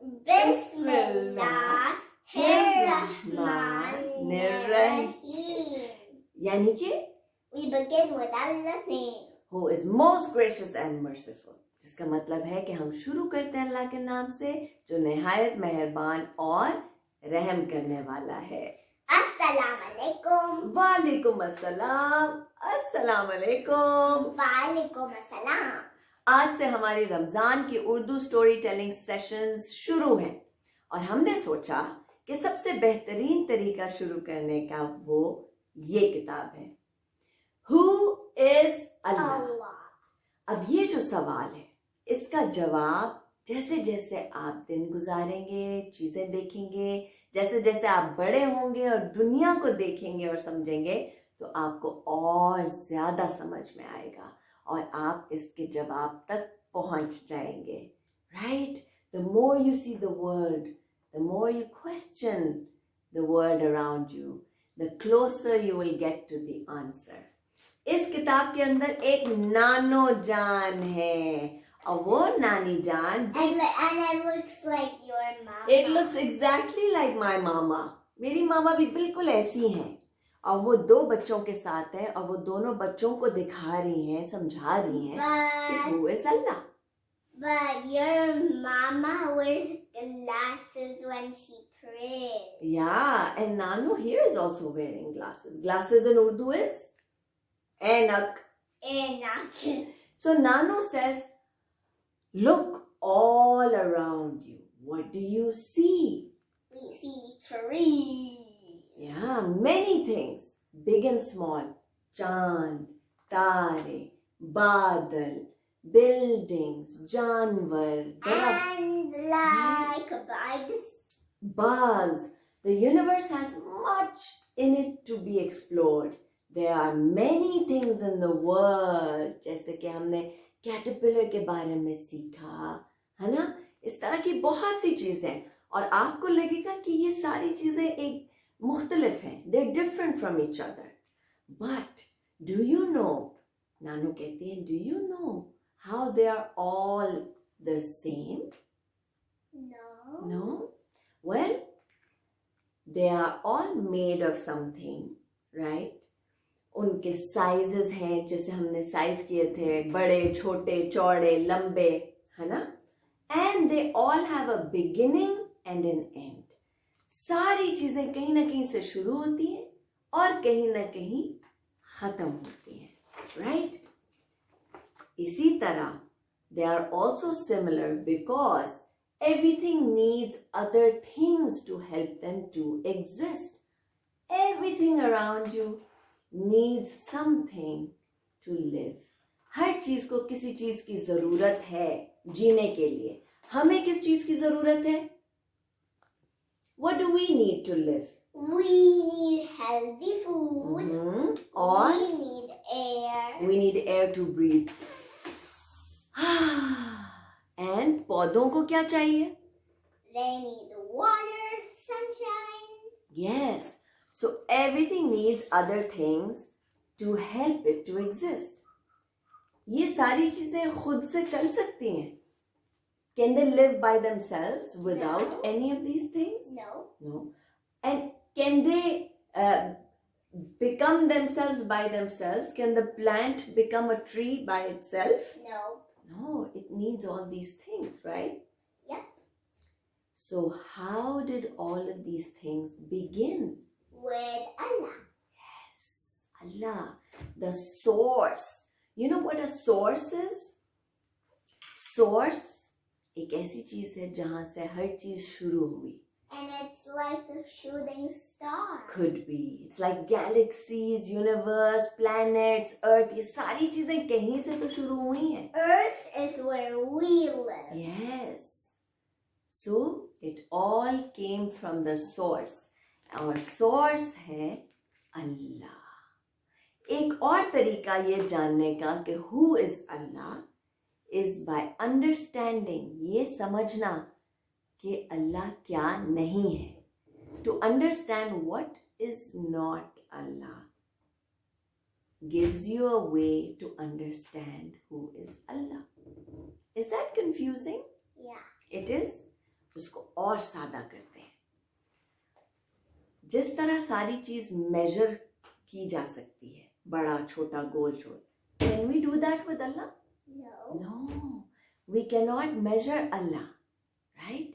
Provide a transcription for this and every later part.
बिस्मिल्लाहिर्रहमानिर्रहीम। यानी कि We begin with Allah's name. Who is most gracious and merciful. जिसका मतलब है कि हम शुरू करते हैं अल्लाह के नाम से जो निहायत मेहरबान और रहम करने वाला है। अस्सलाम वालेकुम। वालेकुम अस्सलाम। अस्सलाम वालेकुम। वालेकुम अस्सलाम। आज से हमारी रमजान की उर्दू स्टोरी टेलिंग सेशंस शुरू हैं और हमने सोचा कि सबसे बेहतरीन तरीका शुरू करने का वो ये किताब है Who is Allah? अब ये जो सवाल है इसका जवाब जैसे जैसे आप दिन गुजारेंगे, चीजें देखेंगे, जैसे जैसे आप बड़े होंगे और दुनिया को देखेंगे और समझेंगे तो आपको और ज्यादा समझ में आएगा और आप इसके जवाब तक पहुंच जाएंगे। Right? The more you see the world, the more you question the world around you, the closer you will get to the answer. इस किताब के अंदर एक नानो जान है और वो नानी जान And it looks like your mama. It looks exactly like my mama. मेरी मामा भी बिल्कुल ऐसी हैं और वो दो बच्चों के साथ है और वो दोनों बच्चों को दिखा रही हैं, समझा रही हैं कि Who is Allah? But your mama wears glasses when she prays. Yeah, and Nano here is also wearing glasses. Glasses in Urdu is Ainak. Ainak. So Nano says, look all around you. What do you see? We see trees. Yeah, many things, big and small. Chand, tare, badal, buildings, janwar, And like bugs. The universe has much in it to be explored. There are many things in the world. जैसे कि हमने caterpillar के बारे में सीखा, है ना? इस तरह की बहुत सी चीजें और आपको लगेगा कि ये सारी चीजें एक मुख्तलिफ हैं. They're different from each other. But do you know? नानू कहती है, do you know how they are all the same? No. No? Well, they are all made of something, right? उनके साइजेस हैं जैसे हमने साइज किए थे बड़े छोटे चौड़े लंबे है ना and they all have a beginning and an end सारी चीजें कहीं ना कहीं से शुरू होती हैं और कहीं ना कहीं खत्म होती हैं राइट इसी तरह they are also similar because everything needs other things to help them to exist. Everything around you needs something to live. हर चीज को किसी चीज की जरूरत है जीने के लिए. हमें किस चीज की जरूरत है? What do we need to live? We need healthy food. और we need air. We need air to breathe. And पौधों को क्या चाहिए? They need water, sunshine. Yes. So everything needs other things to help it to exist. ये सारी चीजें खुद से चल सकती हैं. Can they live by themselves without any of these things? No. No. And can they become themselves by themselves? Can the plant become a tree by itself? No. No, it needs all these things, right? Yep. So how did all of these things begin? With Allah. Yes, Allah, the source. You know what a source is? Source एक ऐसी चीज है जहां से हर चीज शुरू हुई. And it's like a shooting star. Could be. It's like galaxies, universe, planets, earth. ये सारी चीजें कहीं से तो शुरू हुई हैं. Earth is where we live. Yes. So it all came from the source. Our source है Allah. एक और तरीका ये जानने का कि who is Allah is by understanding, ये समझना कि अल्लाह क्या नहीं है. To understand what is not Allah gives you a way to understand who is Allah. Is that confusing? Yeah. It is. उसको और सादा करते हैं। जिस तरह सारी चीज मेजर की जा सकती है, बड़ा छोटा गोल छोटा, can we do that with Allah? No, we cannot measure Allah, right?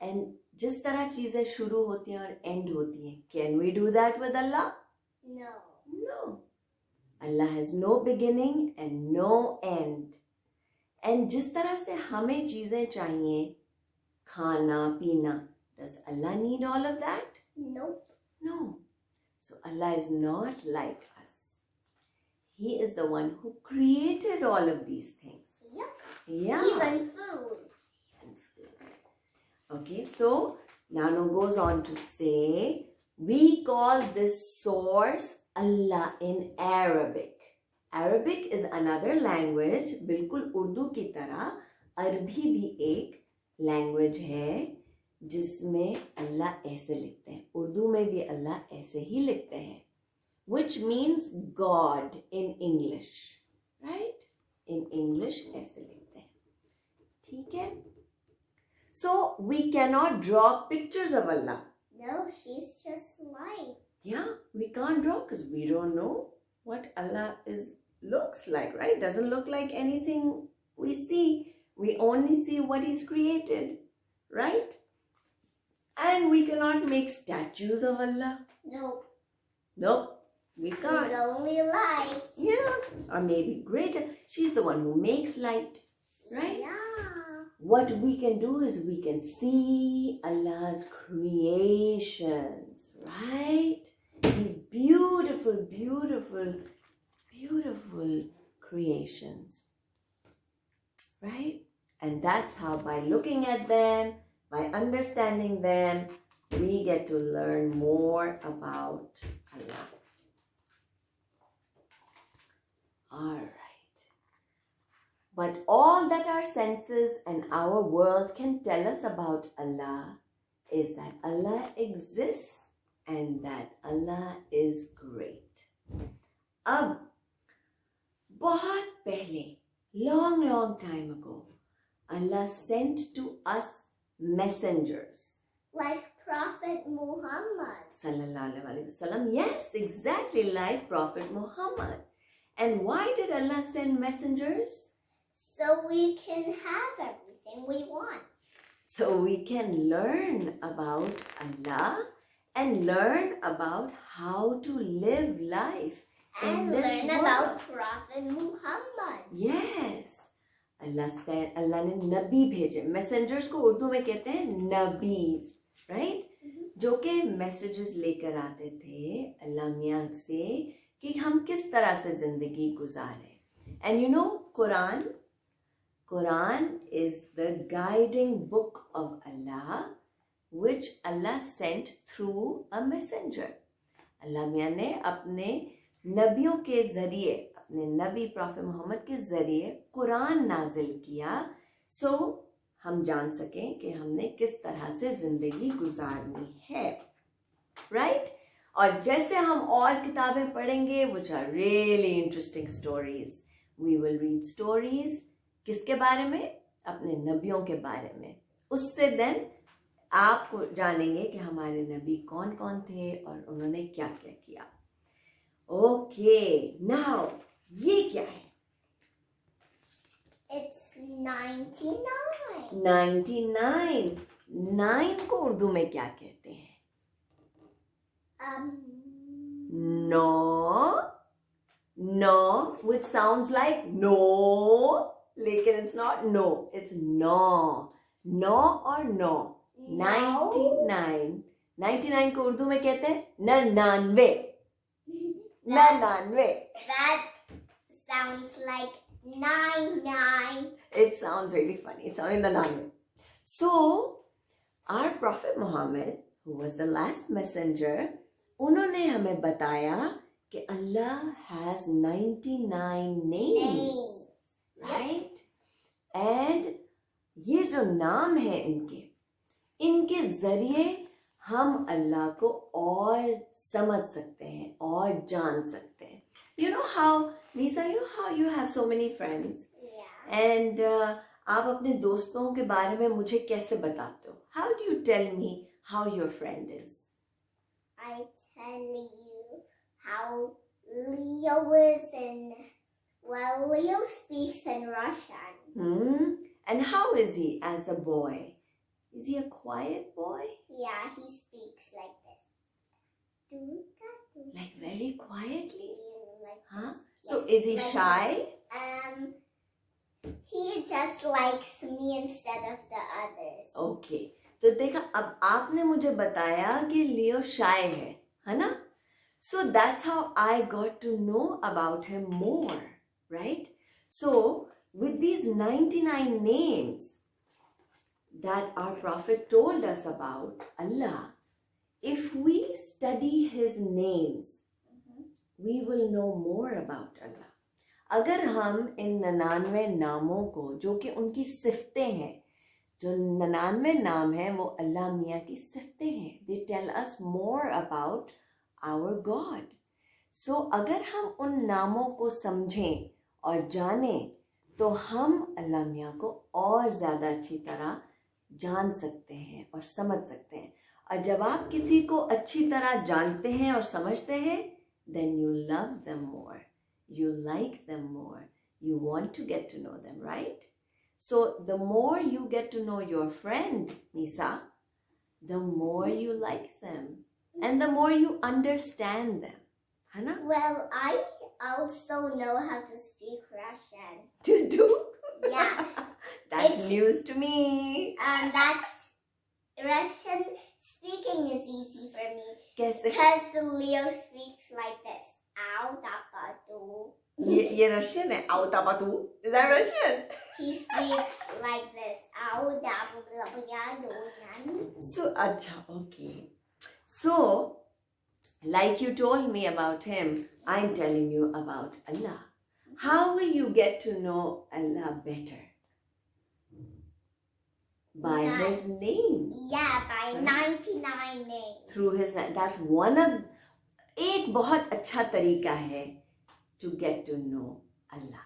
And जिस तरह चीजें शुरू होती हैं और एंड होती हैं, can we do that with Allah? No. No. Allah has no beginning and no end. And जिस तरह से हमें चीजें चाहिए, खाना पीना, does Allah need all of that? Nope. No. So Allah is not like us. He is the one who created all of these things. Yep. Yeah. Even food. Okay, so Nano goes on to say, we call this source Allah in Arabic. Arabic is another language. बिल्कुल उर्दू की तरह अरबी भी एक language है जिसमें अल्लाह ऐसे लिखते हैं। उर्दू में भी अल्लाह ऐसे ही लिखते हैं, which means God in English, right? In English ऐसे लिखते हैं, ठीक है? So we cannot draw pictures of Allah. No, she's just light. Yeah, we can't draw because we don't know what Allah looks like, right? Doesn't look like anything we see. We only see what He's created, right? And we cannot make statues of Allah. Nope. Nope, we can't. She's only light. Yeah, or maybe greater. She's the one who makes light, right? Yeah. What we can do is we can see Allah's creations, right? These beautiful, beautiful, beautiful creations, right? And that's how, by looking at them, by understanding them, we get to learn more about Allah. All right. But all that our senses and our world can tell us about Allah is that Allah exists and that Allah is great. अब बहुत पहले, long time ago, Allah sent to us messengers. Like Prophet Muhammad. Sallallahu alaihi wasallam. Yes, exactly like Prophet Muhammad. And why did Allah send messengers? So we can have everything we want. So we can learn about Allah and learn about how to live life And in this learn world. about Prophet Muhammad. Yes. अल्लाह ने नबी भेजे. Messengers को उर्दू में कहते हैं नबीज, right? जो कि messages लेकर आते थे अल्लाह मियाँ से कि हम किस तरह से जिंदगी गुजारें. And you know, Quran is the guiding book of Allah, which Allah sent through a messenger. अल्लाह मियाँ ने अपने नबियों के जरिए, अपने नबी प्रॉफेट मोहम्मद के जरिए कुरान नाजिल किया, सो हम जान सकें कि हमने किस तरह से जिंदगी गुजारनी है, राइट? और जैसे हम और किताबें पढ़ेंगे, which are really interesting stories, we will read stories. किसके बारे में? अपने नबियों के बारे में. उससे देन आप जानेंगे कि हमारे नबी कौन कौन थे और उन्होंने क्या क्या किया. ओके, नाउ ये क्या है? It's 99. 99. 9 को उर्दू में क्या कहते हैं? No, which sounds like no, लेकिन it's not no, it's no. No or no? 99. 99 को उर्दू में कहते हैं 99. 99. That sounds like 99. It sounds really funny. It's sounding the 99. So, our Prophet Muhammad, who was the last messenger, उन्होंने हमें बताया कि Allah has 99 names, right? And ये जो नाम है इनके जरिए हम अल्लाह को और समझ सकते हैं और जान सकते हैं. You know how, Meisa, you know how you have so many friends? Yeah. And आप अपने दोस्तों के बारे में मुझे कैसे बताते हो? How do you tell me how your friend is? I tell you how Leo is in. Well, Leo speaks in Russian. And how is he as a boy? Is he a quiet boy? Yeah, he speaks like this. Like very quietly? Like Huh? this. So Yes, is he like shy? He just likes me instead of the others. Okay. तो देखा, अब आपने मुझे बताया कि लियो शाय है ना? So that's how I got to know about him more, right? So with these 99 names that our Prophet told us about Allah, if we study his names, we will know more about Allah. अगर हम इन 99 नामों को, जो कि उनकी सिफ्तें हैं, जो 99 नाम हैं वो अल्लाह मियाँ की सिफ्तें हैं, they tell us more about our God. So अगर हम उन नामों को समझें और जानें तो हम अल्लाह मियाँ को और ज़्यादा अच्छी तरह जान सकते हैं और समझ सकते हैं. और जब आप किसी को अच्छी तरह जानते हैं और समझते हैं, then you love them more, you like them more, you want to get to know them, right? So the more you get to know your friend, Meisa, the more you like them and the more you understand them. Hana? Well, I also know how to speak Russian. You do? Yeah. That's news to me. That's Russian speaking is easy for me. Kaise? Because Leo speaks like this. Ow, tapatu. Ye Russian hai? Aau tapatu. Is that Russian? He speaks like this. Ow, tapatu. So, acha, okay. So, like you told me about him, I'm telling you about Allah. How will you get to know Allah better? By his names. Yeah, by 99 names. Through his, that's one of, एक बहुत अच्छा तरीका है to get to know Allah.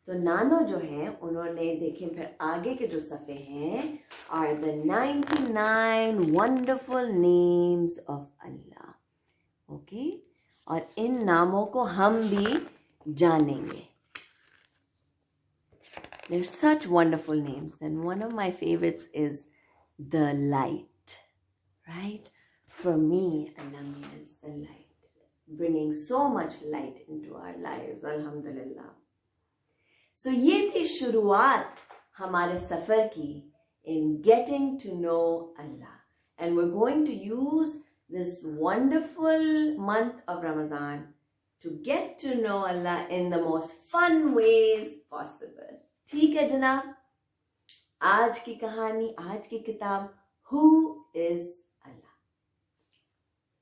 तो नानो जो हैं, उन्होंने देखें फिर आगे के जो सफ़े हैं are the 99 wonderful names of Allah. Okay? और इन नामों को हम भी जानेंगे. They're such wonderful names, and one of my favorites is the light, right? For me, Allah is the light, bringing so much light into our lives, alhamdulillah. So ये थी शुरुआत हमारे सफ़र की in getting to know Allah, and we're going to use this wonderful month of Ramadan to get to know Allah in the most fun ways possible. ठीक है जनाब, आज की कहानी, आज की किताब Who is